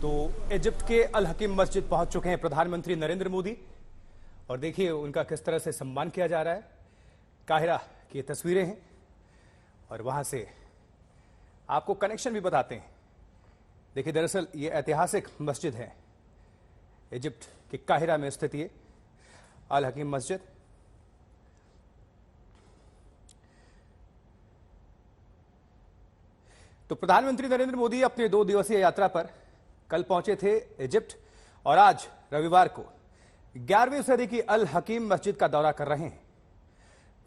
तो इजिप्ट के अल हकीम मस्जिद पहुंच चुके हैं प्रधानमंत्री नरेंद्र मोदी और देखिए उनका किस तरह से सम्मान किया जा रहा है। काहिरा की ये तस्वीरें हैं और वहां से आपको कनेक्शन भी बताते हैं। देखिए दरअसल ये ऐतिहासिक मस्जिद है, इजिप्ट के काहिरा में स्थित ये अल हकीम मस्जिद। तो प्रधानमंत्री नरेंद्र मोदी अपने 2 दिवसीय यात्रा पर कल पहुंचे थे इजिप्ट और आज रविवार को 11वीं सदी की अल हकीम मस्जिद का दौरा कर रहे हैं।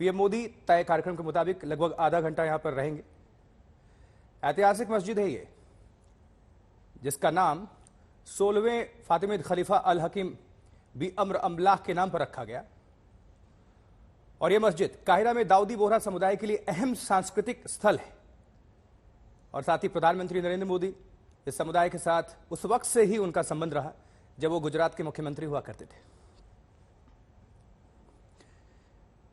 पीएम मोदी तय कार्यक्रम के मुताबिक लगभग आधा घंटा यहां पर रहेंगे। ऐतिहासिक मस्जिद है ये, जिसका नाम 16वें फातिमिद खलीफा अल हकीम बी अम्र अमलाह के नाम पर रखा गया और यह मस्जिद काहिरा में दाऊदी बोहरा समुदाय के लिए अहम सांस्कृतिक स्थल है। और साथ ही प्रधानमंत्री नरेंद्र मोदी इस समुदाय के साथ उस वक्त से ही उनका संबंध रहा जब वो गुजरात के मुख्यमंत्री हुआ करते थे।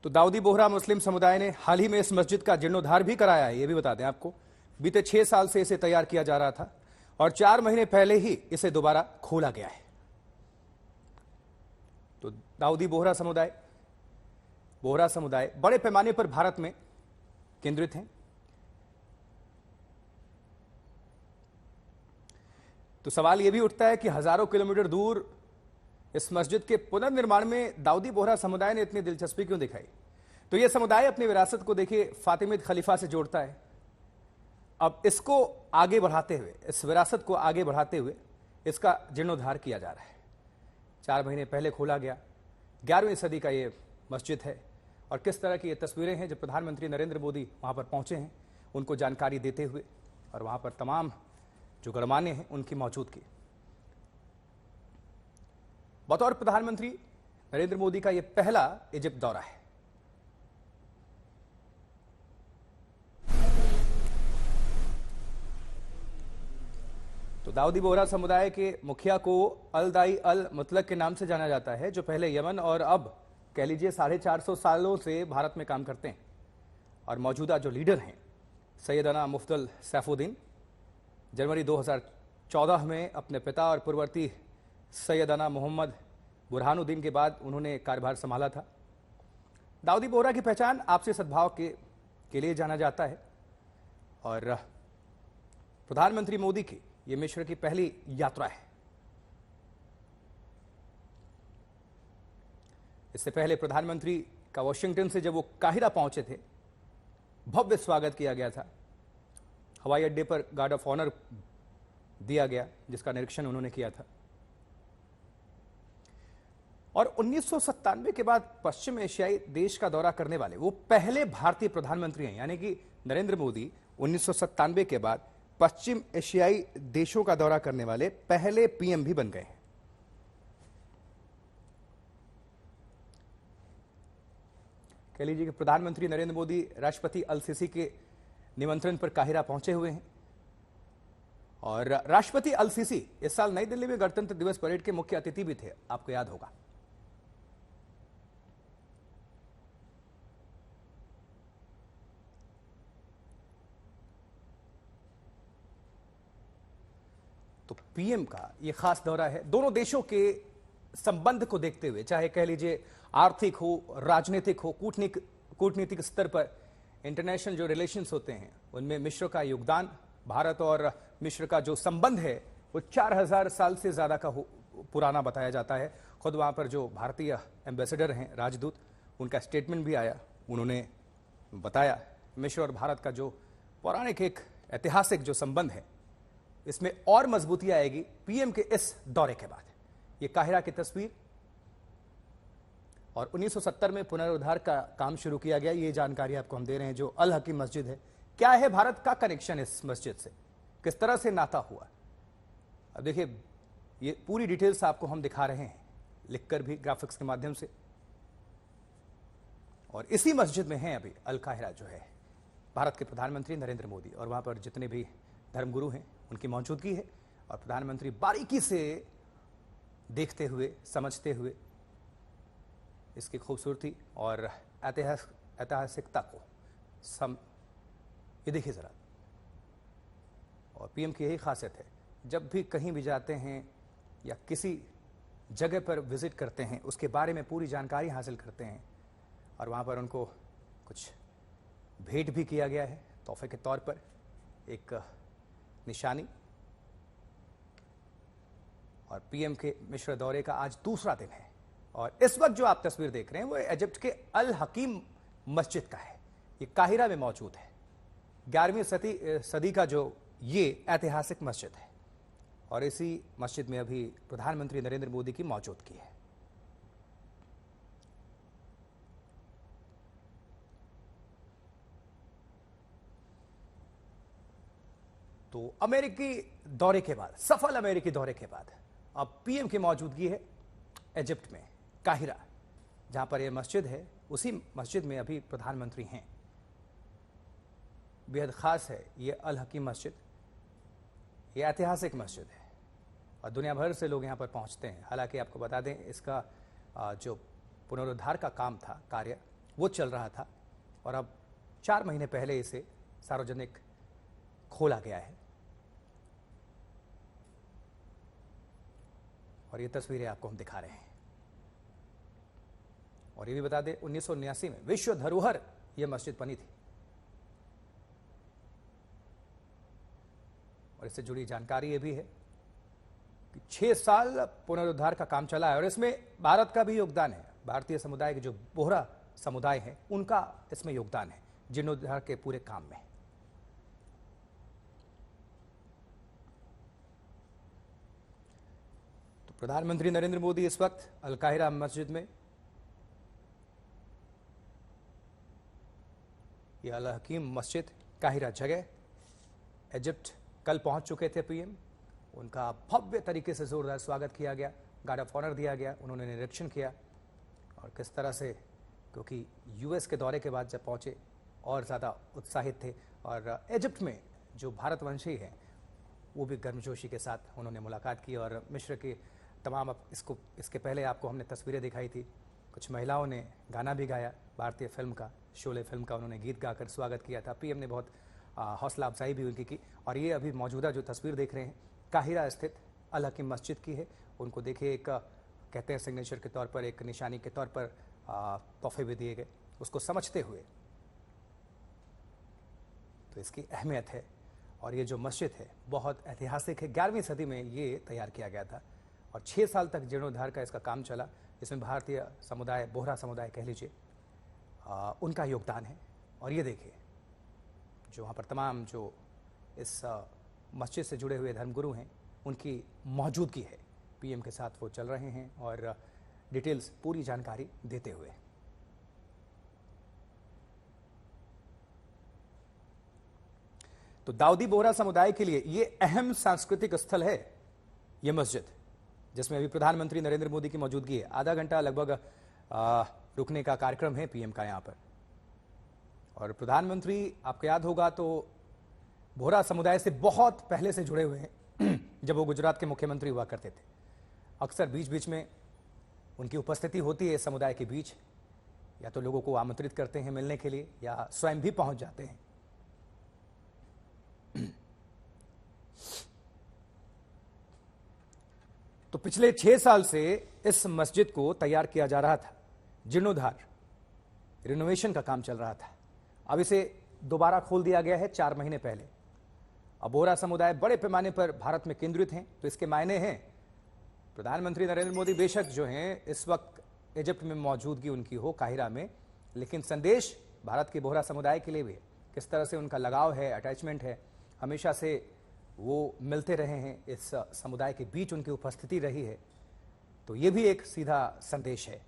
तो दाऊदी बोहरा मुस्लिम समुदाय ने हाल ही में इस मस्जिद का जीर्णोद्धार भी कराया है। ये भी बता दें आपको, बीते 6 साल से इसे तैयार किया जा रहा था और 4 महीने पहले ही इसे दोबारा खोला गया है। तो दाऊदी बोहरा समुदाय बड़े पैमाने पर भारत में केंद्रित हैं। तो सवाल यह भी उठता है कि हजारों किलोमीटर दूर इस मस्जिद के पुनर्निर्माण में दाऊदी बोहरा समुदाय ने इतनी दिलचस्पी क्यों दिखाई। तो यह समुदाय अपनी विरासत को देखिए फातिमिद खलीफा से जोड़ता है। अब इसको आगे बढ़ाते हुए, इस विरासत को आगे बढ़ाते हुए इसका जीर्णोद्धार किया जा रहा है। 4 महीने पहले खोला गया 11वीं सदी का ये मस्जिद है और किस तरह की ये तस्वीरें हैं जब प्रधानमंत्री नरेंद्र मोदी वहां पर पहुंचे हैं, उनको जानकारी देते हुए और वहां पर तमाम जो गणमान्य हैं उनकी मौजूदगी। बतौर प्रधानमंत्री नरेंद्र मोदी का यह पहला इजिप्ट दौरा है। तो दाऊदी बोहरा समुदाय के मुखिया को अल दाई अल मुतलक के नाम से जाना जाता है, जो पहले यमन और अब कह लीजिए 450 सालों से भारत में काम करते हैं। और मौजूदा जो लीडर हैं सैयदना मुफ्तल सैफुद्दीन, जनवरी 2014 में अपने पिता और पूर्ववर्ती सैयदना मोहम्मद बुरहानुद्दीन के बाद उन्होंने कार्यभार संभाला था। दाऊदी बोहरा की पहचान आपसी सद्भाव के लिए जाना जाता है और प्रधानमंत्री मोदी की यह मिस्र की पहली यात्रा है। इससे पहले प्रधानमंत्री का वॉशिंगटन से जब वो काहिरा पहुंचे थे, भव्य स्वागत किया गया था। हवाई अड्डे पर गार्ड ऑफ ऑनर दिया गया, जिसका निरीक्षण उन्होंने किया था। और 1997 के बाद पश्चिम एशियाई देश का दौरा करने वाले वो पहले भारतीय प्रधानमंत्री हैं, यानी कि नरेंद्र मोदी 1997 के बाद पश्चिम एशियाई देशों का दौरा करने वाले पहले पीएम भी बन गए हैं। कह लीजिए कि प्रधानमंत्री नरेंद्र मोदी राष्ट्रपति अल सीसी के निमंत्रण पर काहिरा पहुंचे हुए हैं और राष्ट्रपति अल सीसी इस साल नई दिल्ली में गणतंत्र दिवस परेड के मुख्य अतिथि भी थे, आपको याद होगा। तो पीएम का यह खास दौरा है दोनों देशों के संबंध को देखते हुए, चाहे कह लीजिए आर्थिक हो, राजनीतिक हो, कूटनीतिक स्तर पर इंटरनेशनल जो रिलेशंस होते हैं उनमें मिस्र का योगदान, भारत और मिस्र का जो संबंध है वो 4000 साल से ज्यादा का पुराना बताया जाता है। खुद वहां पर जो भारतीय एम्बेसडर हैं, राजदूत, उनका स्टेटमेंट भी आया। उन्होंने बताया मिस्र और भारत का जो पौराणिक एक ऐतिहासिक जो संबंध है, इसमें और मजबूती आएगी पीएम के इस दौरे के बाद। ये काहिरा की तस्वीर और 1970 में पुनरुद्धार का काम शुरू किया गया, ये जानकारी आपको हम दे रहे हैं। जो अल हकीम मस्जिद है, क्या है भारत का कनेक्शन इस मस्जिद से, किस तरह से नाता हुआ। अब देखिए ये पूरी डिटेल्स आपको हम दिखा रहे हैं, लिखकर भी ग्राफिक्स के माध्यम से। और इसी मस्जिद में है अभी अल काहिरा जो है भारत के प्रधानमंत्री नरेंद्र मोदी, और वहां पर जितने भी धर्मगुरु हैं उनकी मौजूदगी है और प्रधानमंत्री बारीकी से देखते हुए, समझते हुए इसकी खूबसूरती और ऐतिहासिकता को ये देखिए जरा। और पीएम की यही खासियत है जब भी कहीं भी जाते हैं या किसी जगह पर विजिट करते हैं उसके बारे में पूरी जानकारी हासिल करते हैं और वहाँ पर उनको कुछ भेंट भी किया गया है तोहफे के तौर पर, एक निशानी। और पीएम के मिस्र दौरे का आज दूसरा दिन है और इस वक्त जो आप तस्वीर देख रहे हैं वो इजिप्ट के अल हकीम मस्जिद का है। ये काहिरा में मौजूद है। 11वीं सदी का जो ये ऐतिहासिक मस्जिद है और इसी मस्जिद में अभी प्रधानमंत्री नरेंद्र मोदी की मौजूदगी है। तो अमेरिकी दौरे के बाद, सफल अमेरिकी दौरे के बाद अब पीएम की मौजूदगी है इजिप्ट में काहिरा, जहां पर यह मस्जिद है। उसी मस्जिद में अभी प्रधानमंत्री हैं। बेहद खास है ये अल हकीम मस्जिद। ये ऐतिहासिक मस्जिद है और दुनिया भर से लोग यहां पर पहुंचते हैं। हालांकि आपको बता दें इसका जो पुनरुद्धार का काम था, कार्य वो चल रहा था और अब 4 महीने पहले इसे सार्वजनिक खोला गया है। और ये तस्वीरें आपको हम दिखा रहे हैं। और ये भी बता दें 1979 में विश्व धरोहर यह मस्जिद बनी थी। और इससे जुड़ी जानकारी ये भी है कि 6 साल पुनरुद्धार का काम चला है और इसमें भारत का भी योगदान है। भारतीय समुदाय के जो बोहरा समुदाय है उनका इसमें योगदान है जीर्णोद्धार के पूरे काम में। तो प्रधानमंत्री नरेंद्र मोदी इस वक्त अल काहिरा मस्जिद में, यह अल हकीम मस्जिद काहिरा जगह, इजिप्ट कल पहुंच चुके थे पीएम। उनका भव्य तरीके से जोरदार स्वागत किया गया, गार्ड ऑफ ऑनर दिया गया, उन्होंने निरीक्षण किया और किस तरह से, क्योंकि यूएस के दौरे के बाद जब पहुंचे और ज़्यादा उत्साहित थे। और इजिप्ट में जो भारतवंशी हैं वो भी गर्मजोशी के साथ उन्होंने मुलाकात की और मिस्र के तमाम, इसके पहले आपको हमने तस्वीरें दिखाई थी, कुछ महिलाओं ने गाना भी गाया भारतीय फिल्म का, शोले फिल्म का उन्होंने गीत गाकर स्वागत किया था। पीएम ने बहुत हौसला अफजाई भी उनकी की। और ये अभी मौजूदा जो तस्वीर देख रहे हैं काहिरा स्थित अल हकीम मस्जिद की है। उनको देखिए, एक कहते हैं सिग्नेचर के तौर पर, एक निशानी के तौर पर तोहफे भी दिए गए उसको समझते हुए। तो इसकी अहमियत है। और ये जो मस्जिद है बहुत ऐतिहासिक है। 11वीं सदी में ये तैयार किया गया था और 6 साल तक जीर्णोद्धार का इसका काम चला। इसमें भारतीय समुदाय, बोहरा समुदाय कह लीजिए, उनका योगदान है। और ये देखिए जो वहाँ पर तमाम जो इस मस्जिद से जुड़े हुए धर्मगुरु हैं उनकी मौजूदगी है। पीएम के साथ वो चल रहे हैं और डिटेल्स, पूरी जानकारी देते हुए। तो दाऊदी बोहरा समुदाय के लिए ये अहम सांस्कृतिक स्थल है ये मस्जिद, जिसमें अभी प्रधानमंत्री नरेंद्र मोदी की मौजूदगी है। आधा घंटा लगभग रुकने का कार्यक्रम है पीएम का यहाँ पर। और प्रधानमंत्री, आपको याद होगा तो बोहरा समुदाय से बहुत पहले से जुड़े हुए हैं जब वो गुजरात के मुख्यमंत्री हुआ करते थे। अक्सर बीच बीच में उनकी उपस्थिति होती है समुदाय के बीच, या तो लोगों को आमंत्रित करते हैं मिलने के लिए या स्वयं भी पहुंच जाते हैं। तो पिछले 6 साल से इस मस्जिद को तैयार किया जा रहा था, जीर्णोद्धार, रिनोवेशन का काम चल रहा था। अब इसे दोबारा खोल दिया गया है 4 महीने पहले। अब बोहरा समुदाय बड़े पैमाने पर भारत में केंद्रित हैं, तो इसके मायने हैं प्रधानमंत्री नरेंद्र मोदी बेशक जो हैं इस वक्त इजिप्ट में मौजूदगी उनकी हो काहिरा में, लेकिन संदेश भारत के बोहरा समुदाय के लिए भी है। किस तरह से उनका लगाव है, अटैचमेंट है, हमेशा से वो मिलते रहे हैं, इस समुदाय के बीच उनकी उपस्थिति रही है। तो ये भी एक सीधा संदेश है।